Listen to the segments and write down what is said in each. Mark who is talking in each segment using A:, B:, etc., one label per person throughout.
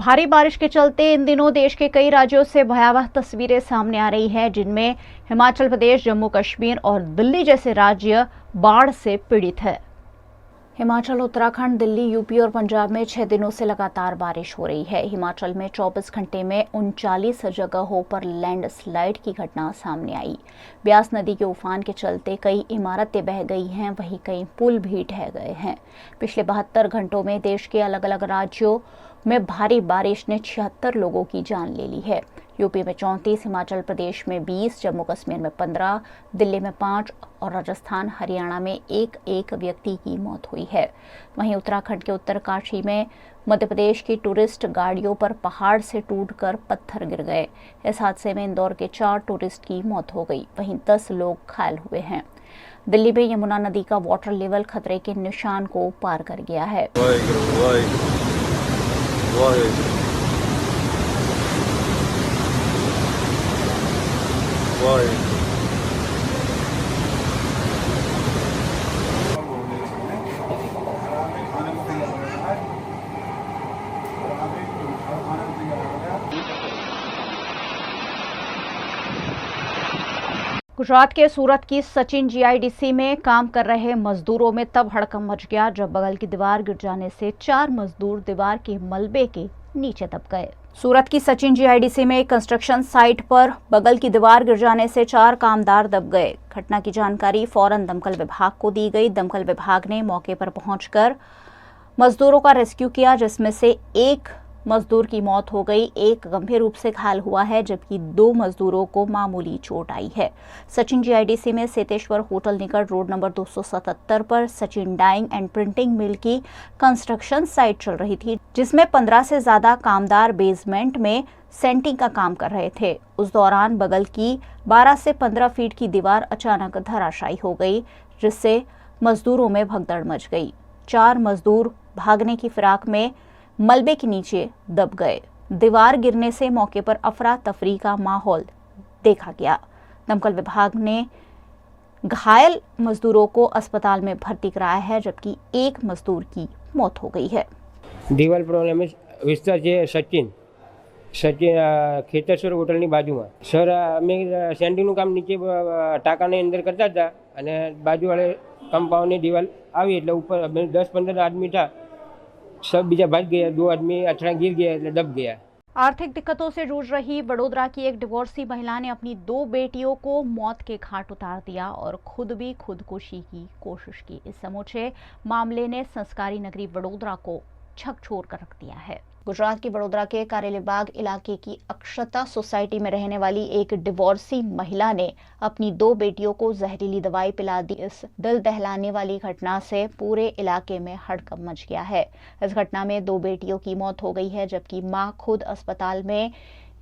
A: भारी बारिश के चलते इन दिनों देश के कई राज्यों से भयावह तस्वीरें सामने आ रही हैं, जिनमें हिमाचल प्रदेश, जम्मू कश्मीर और दिल्ली जैसे राज्य बाढ़ से पीड़ित है। हिमाचल, उत्तराखंड, दिल्ली, यूपी और पंजाब में 6 दिनों से लगातार बारिश हो रही है। हिमाचल में 24 घंटे में 39 जगहों पर लैंडस्लाइड की घटना सामने आई। ब्यास नदी के उफान के चलते कई इमारतें बह गई हैं, वहीं कई पुल भी ढह गए हैं। पिछले 72 घंटों में देश के अलग अलग राज्यों में भारी बारिश ने 76 लोगों की जान ले ली है। यूपी में 34, हिमाचल प्रदेश में 20, जम्मू कश्मीर में 15, दिल्ली में 5 और राजस्थान, हरियाणा में एक व्यक्ति की मौत हुई है। वहीं उत्तराखंड के उत्तरकाशी में मध्य प्रदेश की टूरिस्ट गाड़ियों पर पहाड़ से टूटकर पत्थर गिर गए। इस हादसे में इंदौर के 4 टूरिस्ट की मौत हो गई, वहीं 10 लोग घायल हुए हैं। दिल्ली में यमुना नदी का वाटर लेवल खतरे के निशान को पार कर गया है। गुजरात के सूरत की सचिन जीआईडीसी में काम कर रहे मजदूरों में तब हड़कंप मच गया जब बगल की दीवार गिर जाने से 4 मजदूर दीवार के मलबे के नीचे दब गए। सूरत की सचिन जीआईडीसी में एक कंस्ट्रक्शन साइट पर बगल की दीवार गिर जाने से 4 कामदार दब गए। घटना की जानकारी फौरन दमकल विभाग को दी गई। दमकल विभाग ने मौके पर पहुंचकर मजदूरों का रेस्क्यू किया, जिसमें से एक मजदूर की मौत हो गई, एक गंभीर रूप से घायल हुआ है, जबकि 2 मजदूरों को मामूली चोट आई है। सचिन जीआईडीसी में सेतेश्वर होटल निकट रोड नंबर 277 पर सचिन डाइंग एंड प्रिंटिंग मिल की कंस्ट्रक्शन साइट चल रही थी, जिसमें 15 से ज्यादा कामदार बेसमेंट में सेंटिंग का काम कर रहे थे। उस दौरान बगल की 12 से 15 फीट की दीवार अचानक धराशायी हो गई, जिससे मजदूरों में भगदड़ मच गई। 4 मजदूर भागने की फिराक में मलबे के नीचे दब गए। दीवार गिरने से मौके पर अफरा तफरी का माहौल देखा गया। दमकल विभाग ने घायल मजदूरों को अस्पताल में भर्ती कराया है, जबकि एक मजदूर की मौत हो गई है।
B: दीवार प्रॉब्लम विस्तार છે સચિન ખેતેશ્વર હોટલની બાજુમાં સર અમે સેન્ટિંગનું કામ નીચે ટાંકાની અંદર કરતા હતા અને બાજુવાળે કમ્પાઉન્ડની દિવાલ આવી એટલે ઉપર 10-15 આદમી था, सब बीजा भाग गया, 2 आदमी अथड़ा गिर गया, दब गया।
A: आर्थिक दिक्कतों से जूझ रही वडोदरा की एक डिवोर्सी महिला ने अपनी 2 बेटियों को मौत के घाट उतार दिया और खुद भी खुदकुशी की कोशिश की। इस समूचे मामले ने संस्कारी नगरी वडोदरा को झकझोर कर रख दिया है। गुजरात की वडोदरा के कारेलीबाग इलाके की अक्षता सोसाइटी में रहने वाली एक डिवोर्सी महिला ने अपनी 2 बेटियों को जहरीली दवाई पिला दी। इस दिल दहलाने वाली घटना से पूरे इलाके में हड़कंप मच गया है। इस घटना में 2 बेटियों की मौत हो गई है, जबकि मां खुद अस्पताल में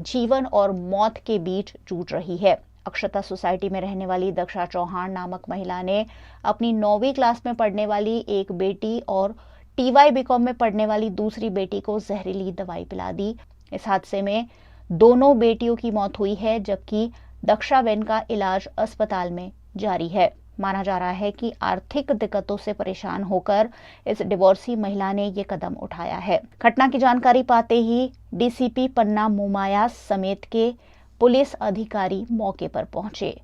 A: जीवन और मौत के बीच जूझ रही है। अक्षता सोसाइटी में रहने वाली दक्षा चौहान नामक महिला ने अपनी 9वीं क्लास में पढ़ने वाली एक बेटी और TY बीकॉम में पढ़ने वाली दूसरी बेटी को जहरीली दवाई पिला दी। इस हादसे में दोनों बेटियों की मौत हुई है, जबकि दक्षाबेन का इलाज अस्पताल में जारी है। माना जा रहा है कि आर्थिक दिक्कतों से परेशान होकर इस डिवोर्सी महिला ने ये कदम उठाया है। घटना की जानकारी पाते ही DCP पन्ना मोमाया समेत के पुलिस अधिकारी मौके पर पहुंचे।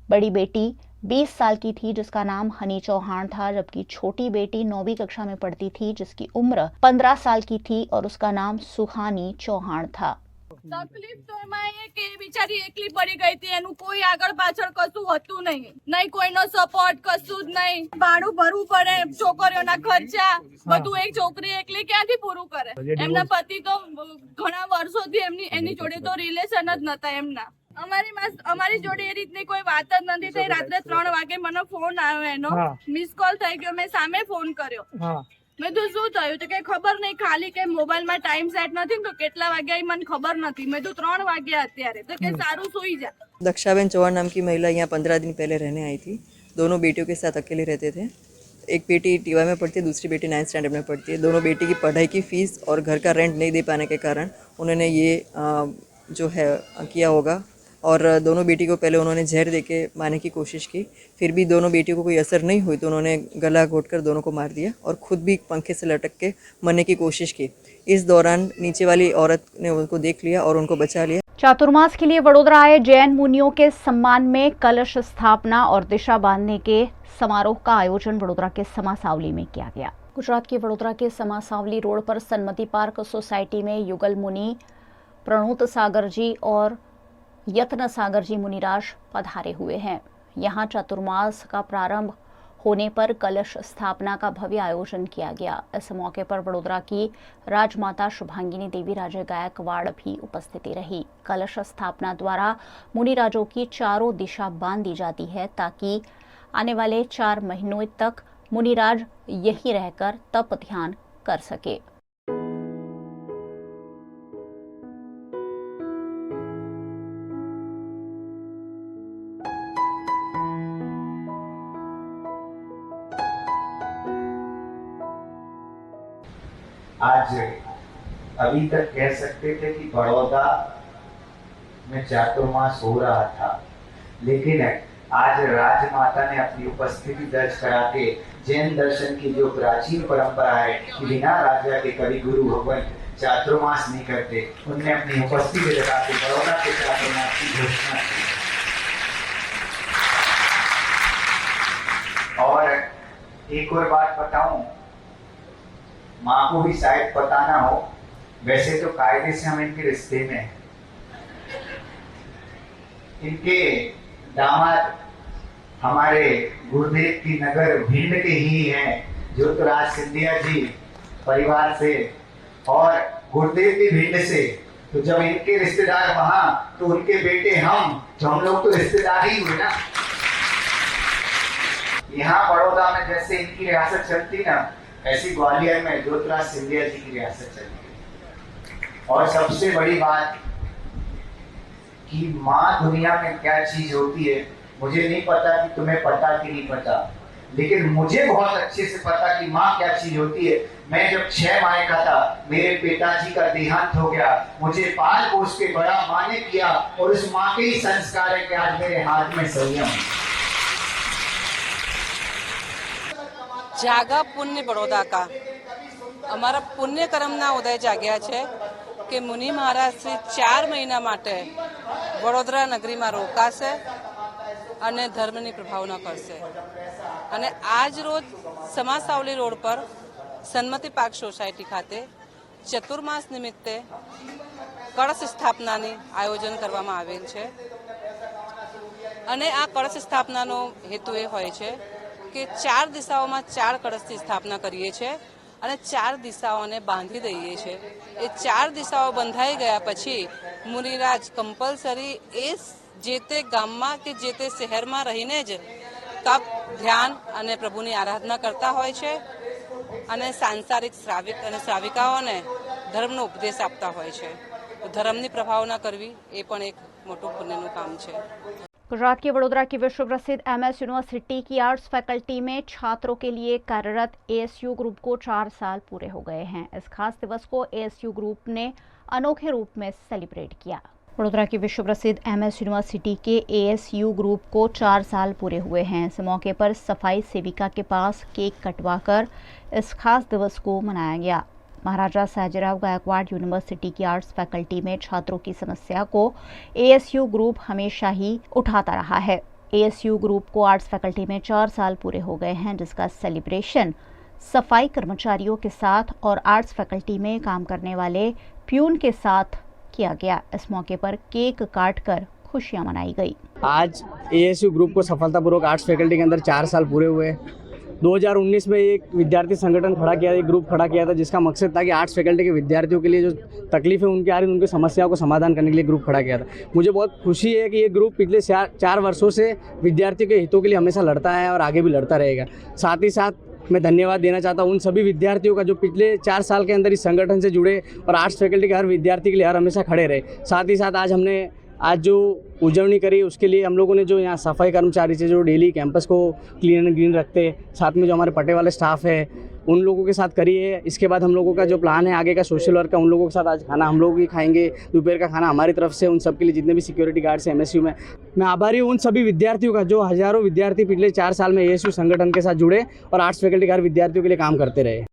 A: बड़ी बेटी 20 साल की थी, जिसका नाम हनी चौहान था, जबकि छोटी बेटी 9वीं कक्षा में पढ़ती थी, जिसकी उम्र 15 साल की थी और उसका नाम सुहानी चौहान था।
C: तकलीफ तो एમાં એ કે બિચારી એકલી પડી ગઈ હતી, એનું કોઈ આગળ પાછળ કશું હતું નહીં કોઈનો સપોર્ટ કશું જ નહીં, ભાડું ભરવું પડે, છોકરીઓના ખર્ચા બધું એક છોકરી એકલી ક્યાંથી પૂરું કરે। એમના પતિ તો ઘણા વર્ષોથી એની જોડે તો રિલેશન જ નતા એમના। અમારી જોડે એ રીતની કોઈ વાત જ નથી થઈ। રાત્રે 3 વાગે મને ફોન આવ્યો, એનો મિસ કોલ થઈ ગયો, મેં સામે ફોન કર્યો। मैं तो શું થયું તો કે ખબર નહીં, ખાલી કે મોબાઈલમાં ટાઈમ સેટ નથી તો કેટલા વાગ્યા એ મને ખબર નથી। मैं तो 3 વાગ્યા અત્યારે તો કે સારું સૂઈ जा।
D: दक्षाबेन चौहान नाम की महिला यहाँ 15 दिन पहले रहने आई थी। दोनों बेटियों के साथ अकेले रहते थे। एक बेटी TY में पढ़ती है, दूसरी बेटी 9th स्टैंडर्ड में पढ़ती है। दोनों बेटी की पढ़ाई की फ़ीस और घर का रेंट नहीं दे पाने के कारण उन्होंने ये जो है किया होगा। और दोनों बेटी को पहले उन्होंने जहर देके मारने की कोशिश की, फिर भी दोनों बेटियों को कोई असर नहीं हुई तो उन्होंने गला घोंटकर दोनों को मार दिया और खुद भी पंखे से लटक के मरने की कोशिश की। इस दौरान नीचे वाली औरत ने उनको देख लिया और उनको बचा लिया।
A: चातुर्मास के लिए वडोदरा आए जैन मुनियों के सम्मान में कलश स्थापना और दिशा बांधने के समारोह का आयोजन वडोदरा के समासावली में किया गया। गुजरात के वडोदरा के समासावली रोड पर सन्मति पार्क सोसाइटी में युगल मुनि प्रणूत सागर जी और यत्न सागर जी मुनिराज पधारे हुए हैं। यहाँ चातुर्मास का प्रारंभ होने पर कलश स्थापना का भव्य आयोजन किया गया। इस मौके पर वडोदरा की राजमाता शुभांगिनी देवी राजे गायकवाड़ भी उपस्थिति रही। कलश स्थापना द्वारा मुनिराजों की चारों दिशा बांध दी जाती है ताकि आने वाले 4 महीनों तक मुनिराज यहीं रहकर तप ध्यान कर सके।
E: आज अभी तक कह सकते थे कि बड़ौदा में चातुर्मास हो रहा था, लेकिन आज राजमाता ने अपनी उपस्थिति दर्ज करा के जैन दर्शन की जो प्राचीन परंपरा है कि बिना राजा के कभी गुरु भगवान चातुर्मास नहीं करते, उनने अपनी उपस्थिति लगा के बड़ौदा के चातुर्मास की घोषणा की। और एक और बात बताऊं, माँ को भी शायद पता ना हो, वैसे तो कायदे से हम इनके रिश्ते में हैं। इनके दामाद हमारे गुरुदेव की नगर भिंड के ही हैं, ज्योतिराज सिंधिया जी परिवार से, और गुरुदेव भी भिंड से। तो जब इनके रिश्तेदार वहां तो उनके बेटे हम, तो हम लोग तो रिश्तेदार ही हुए ना। यहाँ बड़ौदा में जैसे इनकी रियासत चलती ना, ऐसी ग्वालियर में ज्योतिराज सिंधिया जी की रियासत चलती। और सबसे बड़ी बात कि माँ दुनिया में क्या चीज होती है, मुझे नहीं पता कि तुम्हें पता कि नहीं पता, लेकिन मुझे बहुत अच्छे से पता कि माँ क्या चीज होती है। मैं जब 6 माह का था, मेरे पिताजी का देहांत हो गया, मुझे पाल पोस के बड़ा माँ ने किया, और उस माँ के ही संस्कार है कि आज मेरे हाथ में संयम।
F: जागा पुण्य बड़ौदा का અમારા પુણ્ય કર્મના ઉદય જાગ્યા છે કે મુનિ મહારાજ શ્રી 4 મહિના માટે વડોદરા નગરીમાં રોકાશે અને ધર્મની પ્રભાવના કરશે। અને આજ રોજ સમાસાવલી રોડ પર સન્મતિ પાર્ક સોસાયટી ખાતે ચતુર્માસ નિમિત્તે કળશ સ્થાપનાની આયોજન કરવામાં આવેલ છે। અને આ કળશ સ્થાપનાનો હેતુ એ હોય છે કે 4 દિશાઓમાં 4 કળશની સ્થાપના કરીએ છીએ અને 4 દિશાઓને બાંધી દઈએ છીએ। એ 4 દિશાઓ બંધાઈ ગયા પછી મુનિરાજ કમ્પલસરી એ જે તે ગામમાં કે જે તે શહેરમાં રહીને જ તપ ધ્યાન અને પ્રભુની આરાધના કરતા હોય છે અને સાંસારિક શ્રાવિક અને શ્રાવિકાઓને ધર્મનો ઉપદેશ આપતા હોય છે। ધર્મની પ્રભાવના કરવી એ પણ એક મોટું પુણ્યનું કામ છે।
A: गुजरात के वडोदरा की विश्व प्रसिद्ध MS यूनिवर्सिटी की आर्ट्स फैकल्टी में छात्रों के लिए कार्यरत ASU ग्रुप को 4 साल पूरे हो गए हैं। इस खास दिवस को ASU ग्रुप ने अनोखे रूप में सेलिब्रेट किया। वडोदरा की विश्व प्रसिद्ध MS यूनिवर्सिटी के ASU ग्रुप को 4 साल पूरे हुए हैं। इस मौके पर सफाई सेविका के पास केक कटवाकर इस खास दिवस को मनाया गया। महाराजा सयाजीराव गायकवाड़ यूनिवर्सिटी की आर्ट्स फैकल्टी में छात्रों की समस्या को ASU ग्रुप हमेशा ही उठाता रहा है। ASU ग्रुप को आर्ट्स फैकल्टी में 4 साल पूरे हो गए हैं, जिसका सेलिब्रेशन सफाई कर्मचारियों के साथ और आर्ट्स फैकल्टी में काम करने वाले प्यून के साथ किया गया। इस मौके पर केक काटकर खुशियां मनाई गई।
G: आज ASU ग्रुप को सफलतापूर्वक आर्ट्स फैकल्टी के अंदर 4 साल पूरे हुए। 2019 में एक विद्यार्थी संगठन खड़ा किया, एक ग्रुप खड़ा किया था, जिसका मकसद था कि आर्ट्स फैकल्टी के विद्यार्थियों के लिए जो तकलीफें उनकी आ रही उनकी समस्याओं को समाधान करने के लिए ग्रुप खड़ा किया था। मुझे बहुत खुशी है कि ये ग्रुप पिछले 4 वर्षों से विद्यार्थियों के हितों के लिए हमेशा लड़ता है और आगे भी लड़ता रहेगा। साथ ही साथ मैं धन्यवाद देना चाहता हूँ उन सभी विद्यार्थियों का जो पिछले 4 साल के अंदर इस संगठन से जुड़े और आर्ट्स फैकल्टी के हर विद्यार्थी के लिए हमेशा खड़े रहे। साथ ही साथ आज हमने आज जो उजवनी करी उसके लिए हम लोगों ने जो यहाँ सफाई कर्मचारी थे जो डेली कैंपस को क्लीन एंड ग्रीन रखते, साथ में जो हमारे पटे वाले स्टाफ है उन लोगों के साथ करी है। इसके बाद हम लोगों का जो प्लान है आगे का सोशल वर्क का, उन लोगों के साथ आज खाना हम लोग ही खाएंगे, दोपहर का खाना हमारी तरफ से उन सब के लिए जितने भी सिक्योरिटी गार्ड्स हैं MSU में। मैं आभारी हूँ उन सभी विद्यार्थियों का जो हज़ारों विद्यार्थी पिछले 4 साल में ASU संगठन के साथ जुड़े और आर्ट्स फैकल्टी के हर विद्यार्थियों के लिए काम करते रहे।